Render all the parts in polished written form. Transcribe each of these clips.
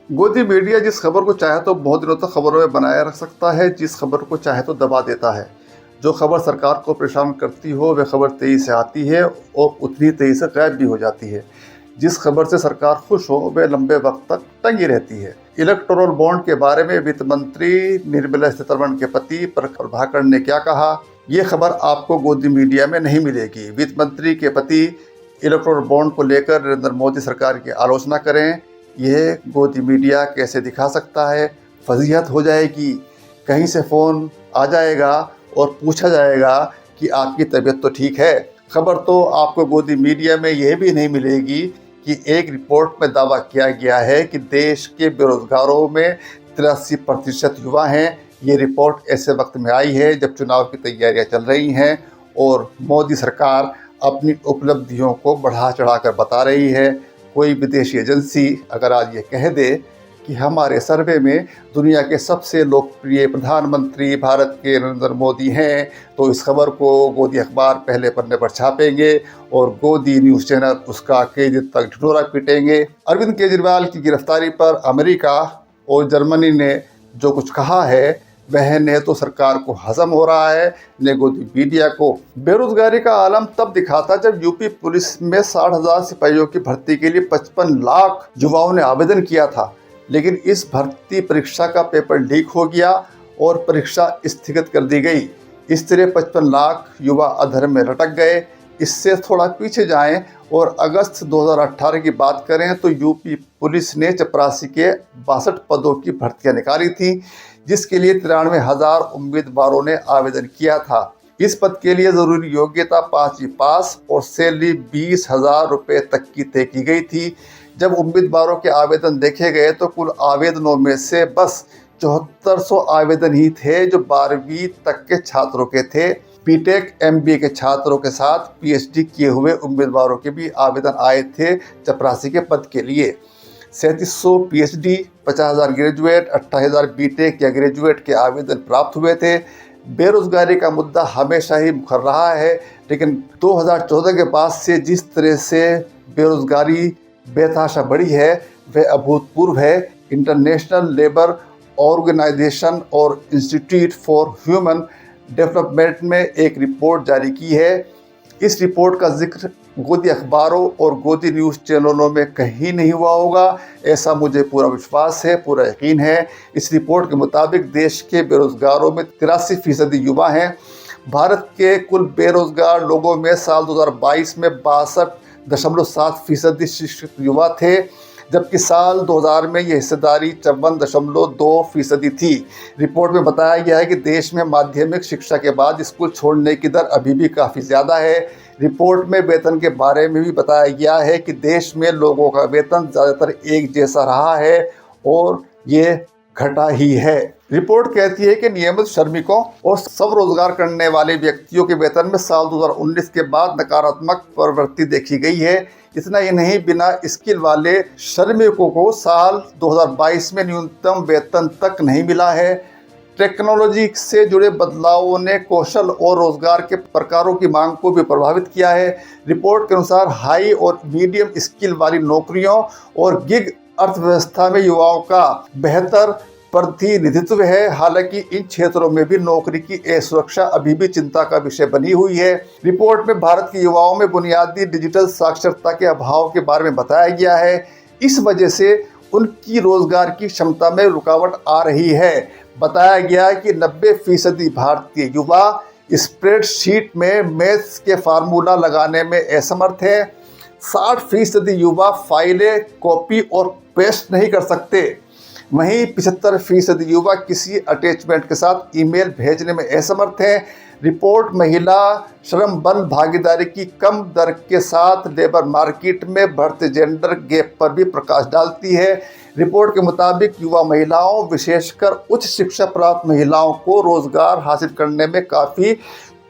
गोदी मीडिया जिस खबर को चाहे तो बहुत दिनों तक खबरों में बनाए रख सकता है, जिस खबर को चाहे तो दबा देता है। जो खबर सरकार को परेशान करती हो वह खबर तेजी से आती है और उतनी तेजी से गायब भी हो जाती है। जिस खबर से सरकार खुश हो वह लंबे वक्त तक टंगी रहती है। इलेक्टोरल बॉन्ड के बारे में वित्त मंत्री निर्मला सीतारमण के पति प्रभाकर ने क्या कहा, ये खबर आपको गोदी मीडिया में नहीं मिलेगी। वित्त मंत्री के पति इलेक्टोरल बॉन्ड को लेकर नरेंद्र मोदी सरकार की आलोचना करें, यह गोदी मीडिया कैसे दिखा सकता है। फजीहत हो जाएगी, कहीं से फ़ोन आ जाएगा और पूछा जाएगा कि आपकी तबीयत तो ठीक है। खबर तो आपको गोदी मीडिया में यह भी नहीं मिलेगी कि एक रिपोर्ट में दावा किया गया है कि देश के बेरोजगारों में 83% युवा हैं। ये रिपोर्ट ऐसे वक्त में आई है जब चुनाव की तैयारियां चल रही हैं और मोदी सरकार अपनी उपलब्धियों को बढ़ा चढ़ा कर बता रही है। कोई विदेशी एजेंसी अगर आज ये कह दे कि हमारे सर्वे में दुनिया के सबसे लोकप्रिय प्रधानमंत्री भारत के नरेंद्र मोदी हैं, तो इस खबर को गोदी अखबार पहले पन्ने पर छापेंगे और गोदी न्यूज़ चैनल उसका कई दिन तक ढिंढोरा पीटेंगे। अरविंद केजरीवाल की गिरफ्तारी पर अमेरिका और जर्मनी ने जो कुछ कहा है वह न तो सरकार को हजम हो रहा है न गोदी मीडिया को। बेरोजगारी का आलम तब दिखा था जब यूपी पुलिस में 60,000 सिपाहियों की भर्ती के लिए 55 लाख युवाओं ने आवेदन किया था, लेकिन इस भर्ती परीक्षा का पेपर लीक हो गया और परीक्षा स्थगित कर दी गई। इस तरह 55 लाख युवा अधर में लटक गए। इससे थोड़ा पीछे जाएं और अगस्त 2018 की बात करें तो यूपी पुलिस ने चपरासी के 62 पदों की भर्तियां निकाली थी, जिसके लिए 93,000 उम्मीदवारों ने आवेदन किया था। इस पद के लिए जरूरी योग्यता 5वीं पास और सैलरी 20,000 रुपये तक की तय की गई थी। जब उम्मीदवारों के आवेदन देखे गए तो कुल आवेदनों में से बस 7400 आवेदन ही थे जो 12वीं तक के छात्रों के थे। बीटेक एमबीए के छात्रों के साथ पीएचडी किए हुए उम्मीदवारों के भी आवेदन आए थे चपरासी के पद के लिए। 3700 पीएचडी, 50,000 ग्रेजुएट, 28,000 बीटेक या ग्रेजुएट के आवेदन प्राप्त हुए थे। बेरोजगारी का मुद्दा हमेशा ही मुखर रहा है, लेकिन 2014 के बाद से जिस तरह से बेरोजगारी बेतहाशा बढ़ी है वह अभूतपूर्व है। इंटरनेशनल लेबर ऑर्गेनाइजेशन और इंस्टीट्यूट फॉर ह्यूमन डेवलपमेंट में एक रिपोर्ट जारी की है। इस रिपोर्ट का जिक्र गोदी अखबारों और गोदी न्यूज़ चैनलों में कहीं नहीं हुआ होगा, ऐसा मुझे पूरा विश्वास है, पूरा यकीन है। इस रिपोर्ट के मुताबिक देश के बेरोजगारों में 83% युवा हैं। भारत के कुल बेरोजगार लोगों में साल 2022 में 62.7% शिक्षित युवा थे, जबकि साल 2000 में यह हिस्सेदारी 54.2% थी। रिपोर्ट में बताया गया है कि देश में माध्यमिक शिक्षा के बाद स्कूल छोड़ने की दर अभी भी काफ़ी ज़्यादा है। रिपोर्ट में वेतन के बारे में भी बताया गया है कि देश में लोगों का वेतन ज़्यादातर एक जैसा रहा है और ये घटा ही है। रिपोर्ट कहती है कि नियमित श्रमिकों और स्वरोजगार करने वाले व्यक्तियों के वेतन में साल 2019 के बाद नकारात्मक प्रवृत्ति देखी गई है। इतना ही नहीं, बिना स्किल वाले श्रमिकों को साल 2022 में न्यूनतम वेतन तक नहीं मिला है। टेक्नोलॉजी से जुड़े बदलावों ने कौशल और रोजगार के प्रकारों की मांग को भी प्रभावित किया है। रिपोर्ट के अनुसार हाई और मीडियम स्किल वाली नौकरियों और गिग अर्थव्यवस्था में युवाओं का बेहतर प्रतिनिधित्व है। हालांकि इन क्षेत्रों में भी नौकरी की असुरक्षा अभी भी चिंता का विषय बनी हुई है। रिपोर्ट में भारत के युवाओं में बुनियादी डिजिटल साक्षरता के अभाव के बारे में बताया गया है। इस वजह से उनकी रोजगार की क्षमता में रुकावट आ रही है। बताया गया कि 90% भारतीय युवा स्प्रेडशीट में मैथ्स के फार्मूला लगाने में असमर्थ हैं। 60% युवा फाइलें कॉपी और पेस्ट नहीं कर सकते। वहीं 75% युवा किसी अटैचमेंट के साथ ईमेल भेजने में असमर्थ हैं। रिपोर्ट महिला श्रम बल भागीदारी की कम दर के साथ लेबर मार्केट में बढ़ते जेंडर गैप पर भी प्रकाश डालती है। रिपोर्ट के मुताबिक युवा महिलाओं, विशेषकर उच्च शिक्षा प्राप्त महिलाओं को रोजगार हासिल करने में काफ़ी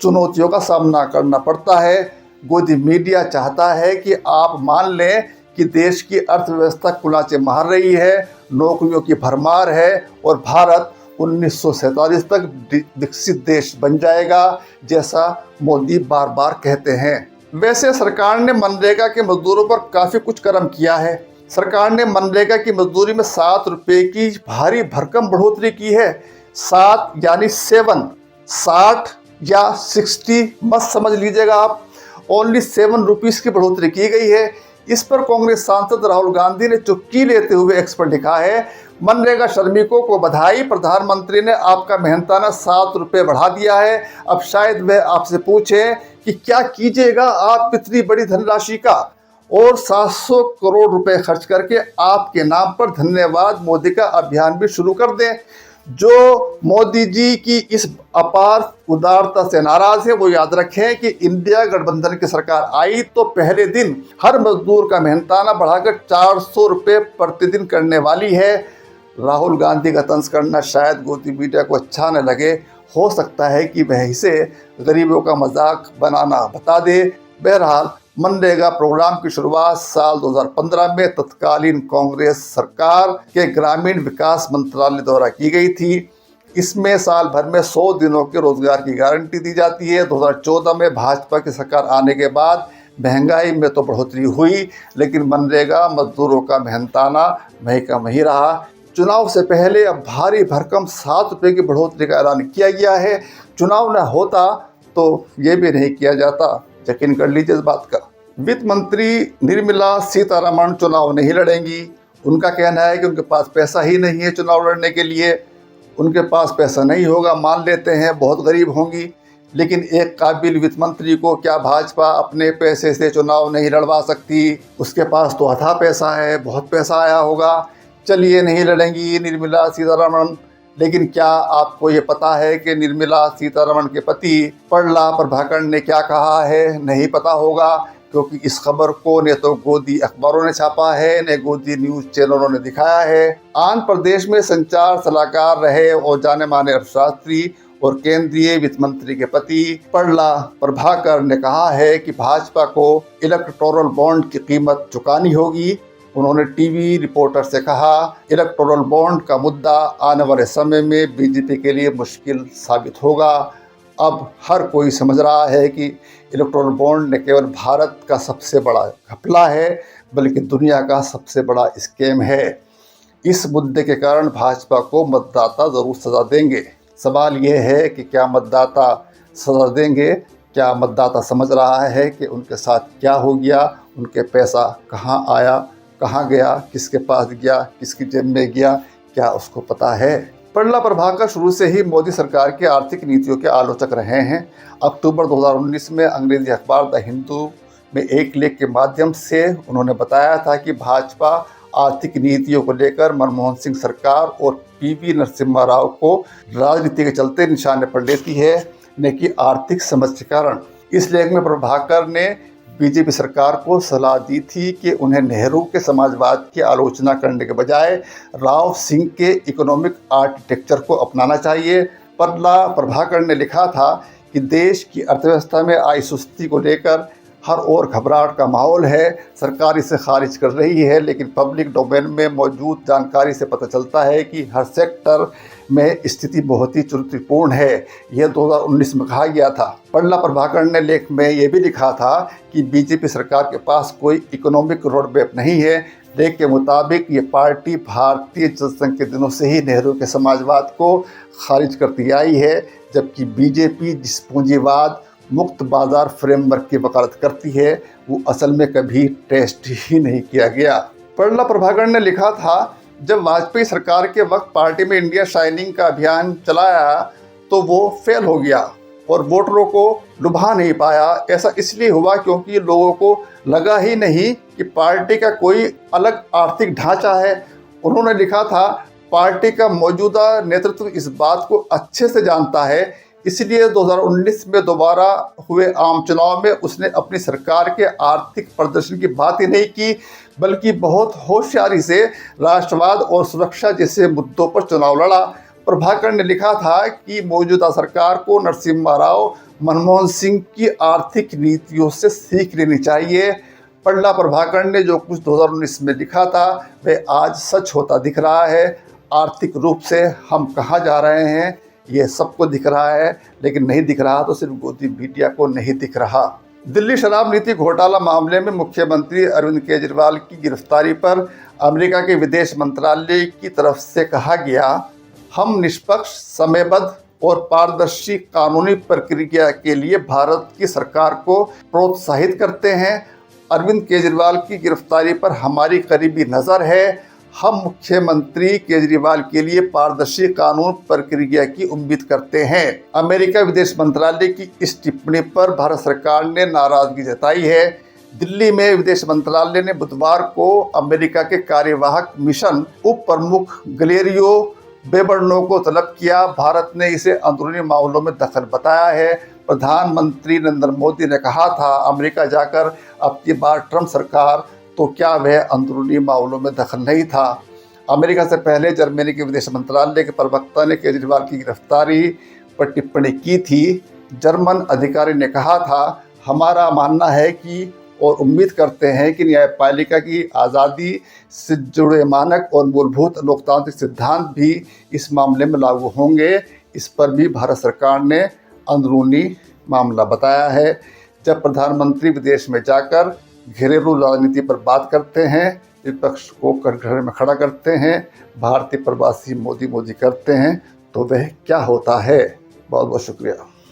चुनौतियों का सामना करना पड़ता है। गोदी मीडिया चाहता है कि आप मान लें कि देश की अर्थव्यवस्था कुलाचे मार रही है, नौकरियों की भरमार है और भारत 1947 तक विकसित देश बन जाएगा, जैसा मोदी बार बार कहते हैं। वैसे सरकार ने मनरेगा के मजदूरों पर काफ़ी कुछ कर्म किया है। सरकार ने मनरेगा की मजदूरी में 7 रुपए की भारी भरकम बढ़ोतरी की है। 7 यानी 7, 60 या 60 मत समझ लीजिएगा आप, ओनली 7 रुपीज की बढ़ोतरी की गई है। इस पर कांग्रेस सांसद राहुल गांधी ने चुप्पी लेते हुए एक्स पर लिखा है, मनरेगा श्रमिकों को बधाई, प्रधानमंत्री ने आपका मेहनताना 7 रुपए बढ़ा दिया है। अब शायद वह आपसे पूछे कि क्या कीजिएगा आप इतनी बड़ी धनराशि का, और 700 करोड़ रुपए खर्च करके आपके नाम पर धन्यवाद मोदी का अभियान भी शुरू कर दें। जो मोदी जी की इस अपार उदारता से नाराज है वो याद रखें कि इंडिया गठबंधन की सरकार आई तो पहले दिन हर मजदूर का मेहनताना बढ़ाकर 400 रुपये प्रतिदिन करने वाली है। राहुल गांधी का तंज करना शायद गोदी मीडिया को अच्छा न लगे, हो सकता है कि वह इसे गरीबों का मजाक बनाना बता दे। बहरहाल मनरेगा प्रोग्राम की शुरुआत साल 2015 में तत्कालीन कांग्रेस सरकार के ग्रामीण विकास मंत्रालय द्वारा की गई थी। इसमें साल भर में 100 दिनों के रोजगार की गारंटी दी जाती है। 2014 में भाजपा की सरकार आने के बाद महंगाई में तो बढ़ोतरी हुई, लेकिन मनरेगा मजदूरों का मेहनताना वहीं का वहीं रहा। चुनाव से पहले अब भारी भरकम 7 रुपये की बढ़ोतरी का ऐलान किया गया है। चुनाव न होता तो ये भी नहीं किया जाता, यकीन कर लीजिए इस बात का। वित्त मंत्री निर्मला सीतारमण चुनाव नहीं लड़ेंगी। उनका कहना है कि उनके पास पैसा ही नहीं है चुनाव लड़ने के लिए। उनके पास पैसा नहीं होगा, मान लेते हैं बहुत गरीब होंगी, लेकिन एक काबिल वित्त मंत्री को क्या भाजपा अपने पैसे से चुनाव नहीं लड़वा सकती? उसके पास तो अथाह पैसा है, बहुत पैसा आया होगा। चलिए नहीं लड़ेंगी निर्मला सीतारमण, लेकिन क्या आपको ये पता है कि निर्मला सीतारमण के पति प्रहलाद प्रभाकर ने क्या कहा है? नहीं पता होगा, क्योंकि इस खबर को न तो गोदी अखबारों ने छापा है न गोदी न्यूज चैनलों ने दिखाया है। आंध्र प्रदेश में संचार सलाहकार रहे और जाने माने अर्थशास्त्री और केंद्रीय वित्त मंत्री के पति प्रहलाद प्रभाकर ने कहा है कि भाजपा को इलेक्टोरल बॉन्ड की कीमत चुकानी होगी। उन्होंने टीवी रिपोर्टर से कहा, इलेक्टोरल बॉन्ड का मुद्दा आने वाले समय में बीजेपी के लिए मुश्किल साबित होगा। अब हर कोई समझ रहा है कि इलेक्टोरल बॉन्ड न केवल भारत का सबसे बड़ा घपला है, बल्कि दुनिया का सबसे बड़ा स्कैम है। इस मुद्दे के कारण भाजपा को मतदाता ज़रूर सज़ा देंगे। सवाल यह है कि क्या मतदाता सज़ा देंगे? क्या मतदाता समझ रहा है कि उनके साथ क्या हो गया? उनके पैसा कहाँ आया, कहाँ गया, किसके पास गया, किसकी जेब में गया, क्या उसको पता है? प्रहलाद प्रभाकर शुरू से ही मोदी सरकार की आर्थिक नीतियों के आलोचक रहे हैं। अक्टूबर 2019 में अंग्रेजी अखबार द हिंदू में एक लेख के माध्यम से उन्होंने बताया था कि भाजपा आर्थिक नीतियों को लेकर मनमोहन सिंह सरकार और पीवी नरसिम्हा राव को राजनीति के चलते निशाने पर लेती है, न कि आर्थिक समझ के कारण। इस लेख में प्रभाकर ने बीजेपी सरकार को सलाह दी थी कि उन्हें नेहरू के समाजवाद की आलोचना करने के बजाय राव सिंह के इकोनॉमिक आर्किटेक्चर को अपनाना चाहिए। प्रहलाद प्रभाकर ने लिखा था कि देश की अर्थव्यवस्था में आई सुस्ती को लेकर हर ओर घबराहट का माहौल है। सरकार इसे खारिज कर रही है, लेकिन पब्लिक डोमेन में मौजूद जानकारी से पता चलता है कि हर सेक्टर में स्थिति बहुत ही चुनौतीपूर्ण है। यह 2019 में कहा गया था। प्रहलाद प्रभाकर ने लेख में यह भी लिखा था कि बीजेपी सरकार के पास कोई इकोनॉमिक रोड मैप नहीं है। लेख के मुताबिक ये पार्टी भारतीय जनसंघ के दिनों से ही नेहरू के समाजवाद को खारिज करती आई है, जबकि बीजेपी जिस पूंजीवाद मुक्त बाजार फ्रेमवर्क की वकालत करती है वो असल में कभी टेस्ट ही नहीं किया गया। प्रहलाद प्रभाकर ने लिखा था, जब वाजपेयी सरकार के वक्त पार्टी में इंडिया शाइनिंग का अभियान चलाया तो वो फेल हो गया और वोटरों को लुभा नहीं पाया। ऐसा इसलिए हुआ क्योंकि लोगों को लगा ही नहीं कि पार्टी का कोई अलग आर्थिक ढांचा है। उन्होंने लिखा था, पार्टी का मौजूदा नेतृत्व इस बात को अच्छे से जानता है, इसलिए 2019 में दोबारा हुए आम चुनाव में उसने अपनी सरकार के आर्थिक प्रदर्शन की बात ही नहीं की, बल्कि बहुत होशियारी से राष्ट्रवाद और सुरक्षा जैसे मुद्दों पर चुनाव लड़ा। प्रभाकर ने लिखा था कि मौजूदा सरकार को नरसिम्हा राव, मनमोहन सिंह की आर्थिक नीतियों से सीख लेनी चाहिए। प्रहलाद प्रभाकर ने जो कुछ 2019 में लिखा था वह आज सच होता दिख रहा है। आर्थिक रूप से हम कहाँ जा रहे हैं ये सबको दिख रहा है, लेकिन नहीं दिख रहा तो सिर्फ गोदी मीडिया को नहीं दिख रहा। दिल्ली शराब नीति घोटाला मामले में मुख्यमंत्री अरविंद केजरीवाल की गिरफ्तारी पर अमेरिका के विदेश मंत्रालय की तरफ से कहा गया, हम निष्पक्ष, समयबद्ध और पारदर्शी कानूनी प्रक्रिया के लिए भारत की सरकार को प्रोत्साहित करते हैं। अरविंद केजरीवाल की गिरफ्तारी पर हमारी करीबी नज़र है। हम मुख्यमंत्री केजरीवाल के लिए पारदर्शी कानून प्रक्रिया की उम्मीद करते हैं। अमेरिका विदेश मंत्रालय की इस टिप्पणी पर भारत सरकार ने नाराजगी जताई है। दिल्ली में विदेश मंत्रालय ने बुधवार को अमेरिका के कार्यवाहक मिशन उप प्रमुख गलेरियो बेबर्नो को तलब किया। भारत ने इसे अंदरूनी मामलों में दखल बताया है। प्रधानमंत्री नरेंद्र मोदी ने कहा था, अमेरिका जाकर अब की बार ट्रंप सरकार तो क्या वह अंदरूनी मामलों में दखल नहीं था। अमेरिका से पहले जर्मनी के विदेश मंत्रालय के प्रवक्ता ने केजरीवाल की गिरफ्तारी पर टिप्पणी की थी। जर्मन अधिकारी ने कहा था, हमारा मानना है कि और उम्मीद करते हैं कि न्यायपालिका की आज़ादी से जुड़े मानक और मूलभूत लोकतांत्रिक सिद्धांत भी इस मामले में लागू होंगे। इस पर भी भारत सरकार ने अंदरूनी मामला बताया है। जब प्रधानमंत्री विदेश में जाकर घरेलू राजनीति पर बात करते हैं, विपक्ष को कटघरे में खड़ा करते हैं, भारतीय प्रवासी मोदी करते हैं, तो वह क्या होता है। बहुत बहुत शुक्रिया।